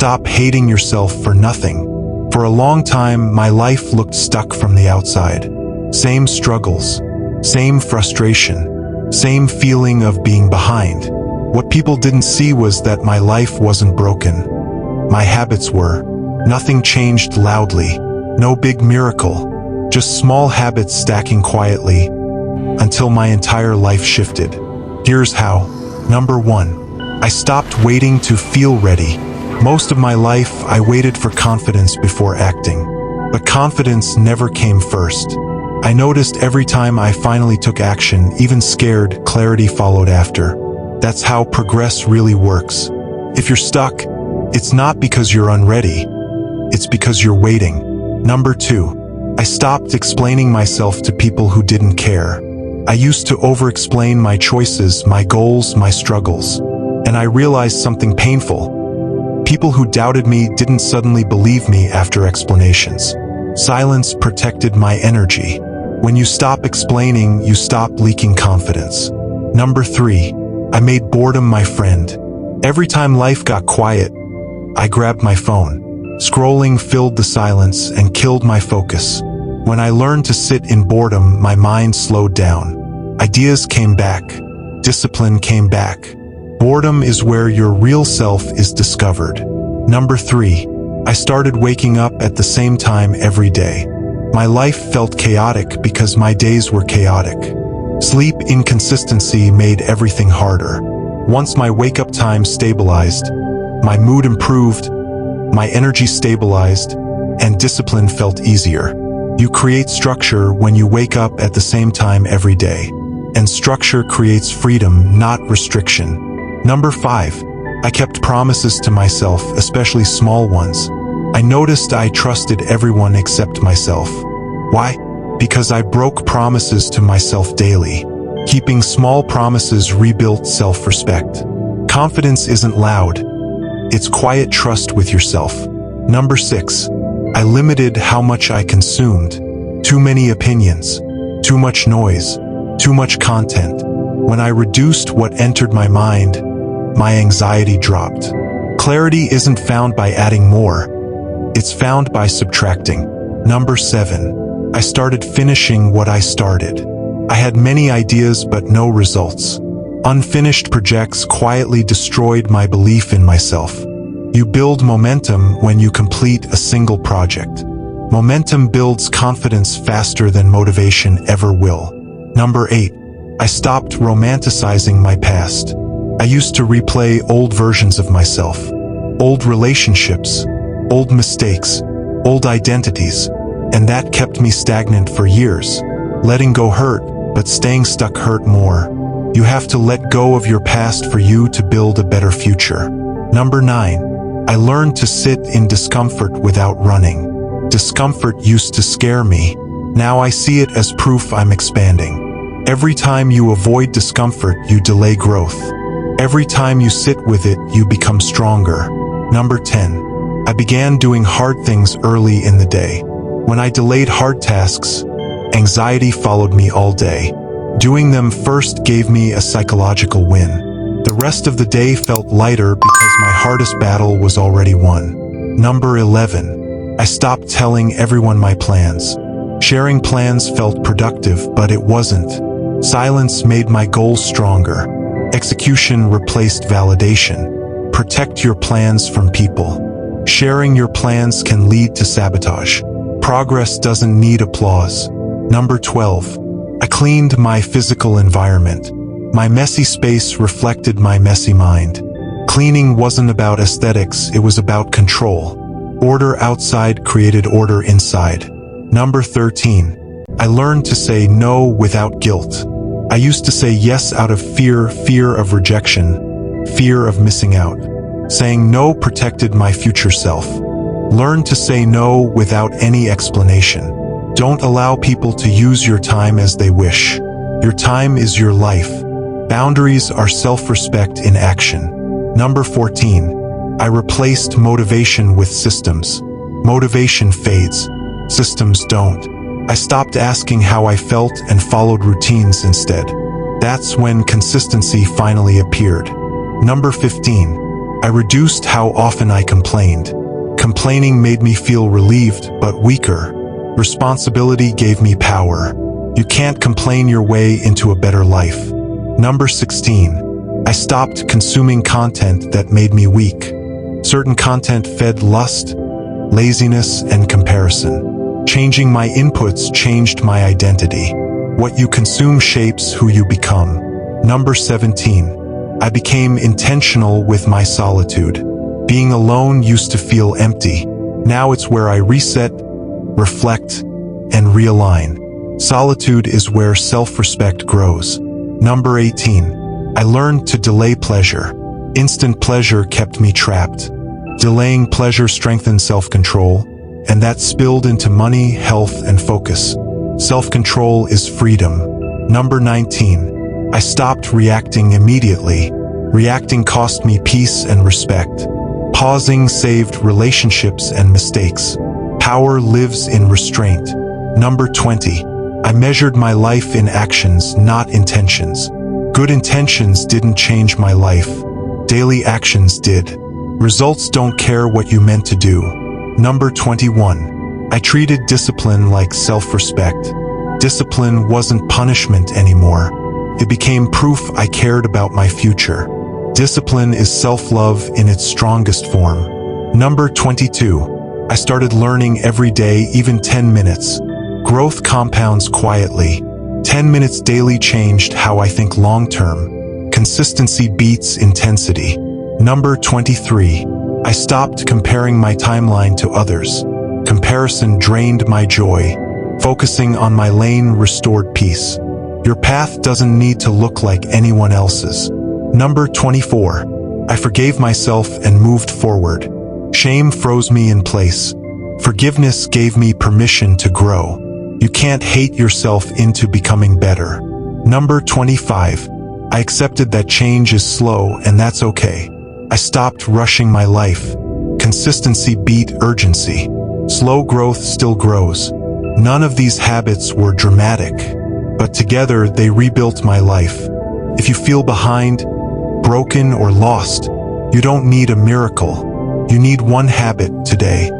Stop hating yourself for nothing. For a long time, my life looked stuck from the outside. Same struggles, same frustration, same feeling of being behind. What people didn't see was that my life wasn't broken. My habits were. Nothing changed loudly. No big miracle. Just small habits stacking quietly until my entire life shifted. Here's how. Number 1. I stopped waiting to feel ready. Most of my life, I waited for confidence before acting. But confidence never came first. I noticed every time I finally took action, even scared, clarity followed after. That's how progress really works. If you're stuck, it's not because you're unready. It's because you're waiting. Number 2. I stopped explaining myself to people who didn't care. I used to over-explain my choices, my goals, my struggles. And I realized something painful. People who doubted me didn't suddenly believe me after explanations. Silence protected my energy. When you stop explaining, you stop leaking confidence. Number 3. I made boredom my friend. Every time life got quiet, I grabbed my phone. Scrolling filled the silence and killed my focus. When I learned to sit in boredom, my mind slowed down. Ideas came back. Discipline came back. Boredom is where your real self is discovered. Number 3. I started waking up at the same time every day. My life felt chaotic because my days were chaotic. Sleep inconsistency made everything harder. Once my wake-up time stabilized, my mood improved, my energy stabilized, and discipline felt easier. You create structure when you wake up at the same time every day. And structure creates freedom, not restriction. Number 5. I kept promises to myself, especially small ones. I noticed I trusted everyone except myself. Why? Because I broke promises to myself daily. Keeping small promises rebuilt self-respect. Confidence isn't loud. It's quiet trust with yourself. Number 6. I limited how much I consumed. Too many opinions. Too much noise. Too much content. When I reduced what entered my mind, my anxiety dropped. Clarity isn't found by adding more. It's found by subtracting. Number 7. I started finishing what I started. I had many ideas but no results. Unfinished projects quietly destroyed my belief in myself. You build momentum when you complete a single project. Momentum builds confidence faster than motivation ever will. Number 8. I stopped romanticizing my past. I used to replay old versions of myself. Old relationships, old mistakes, old identities, and that kept me stagnant for years. Letting go hurt, but staying stuck hurt more. You have to let go of your past for you to build a better future. Number 9. I learned to sit in discomfort without running. Discomfort used to scare me. Now I see it as proof I'm expanding. Every time you avoid discomfort, you delay growth. Every time you sit with it, you become stronger. Number 10. I began doing hard things early in the day. When I delayed hard tasks, anxiety followed me all day. Doing them first gave me a psychological win. The rest of the day felt lighter because my hardest battle was already won. Number 11. I stopped telling everyone my plans. Sharing plans felt productive, but it wasn't. Silence made my goals stronger. Execution replaced validation. Protect your plans from people. Sharing your plans can lead to sabotage. Progress doesn't need applause. Number 12. I cleaned my physical environment. My messy space reflected my messy mind. Cleaning wasn't about aesthetics, it was about control. Order outside created order inside. Number 13. I learned to say no without guilt. I used to say yes out of fear of rejection, fear of missing out. Saying no protected my future self. Learn to say no without any explanation. Don't allow people to use your time as they wish. Your time is your life. Boundaries are self-respect in action. Number 14. I replaced motivation with systems. Motivation fades. Systems don't. I stopped asking how I felt and followed routines instead. That's when consistency finally appeared. Number 15. I reduced how often I complained. Complaining made me feel relieved, but weaker. Responsibility gave me power. You can't complain your way into a better life. Number 16. I stopped consuming content that made me weak. Certain content fed lust, laziness, and comparison. Changing my inputs changed my identity. What you consume shapes who you become. Number 17. I became intentional with my solitude. Being alone used to feel empty. Now it's where I reset, reflect, and realign. Solitude is where self-respect grows. Number 18. I learned to delay pleasure. Instant pleasure kept me trapped. Delaying pleasure strengthened self-control, and that spilled into money, health, and focus. Self-control is freedom. Number 19. I stopped reacting immediately. Reacting cost me peace and respect. Pausing saved relationships and mistakes. Power lives in restraint. Number 20. I measured my life in actions, not intentions. Good intentions didn't change my life. Daily actions did. Results don't care what you meant to do. Number 21. I treated discipline like self-respect. Discipline wasn't punishment anymore. It became proof I cared about my future. Discipline is self-love in its strongest form. Number 22. I started learning every day, even 10 minutes. Growth compounds quietly. 10 minutes daily changed how I think long-term. Consistency beats intensity. Number 23. I stopped comparing my timeline to others. Comparison drained my joy. Focusing on my lane restored peace. Your path doesn't need to look like anyone else's. Number 24. I forgave myself and moved forward. Shame froze me in place. Forgiveness gave me permission to grow. You can't hate yourself into becoming better. Number 25. I accepted that change is slow, and that's okay. I stopped rushing my life. Consistency beat urgency. Slow growth still grows. None of these habits were dramatic, but together they rebuilt my life. If you feel behind, broken, or lost, you don't need a miracle. You need one habit today.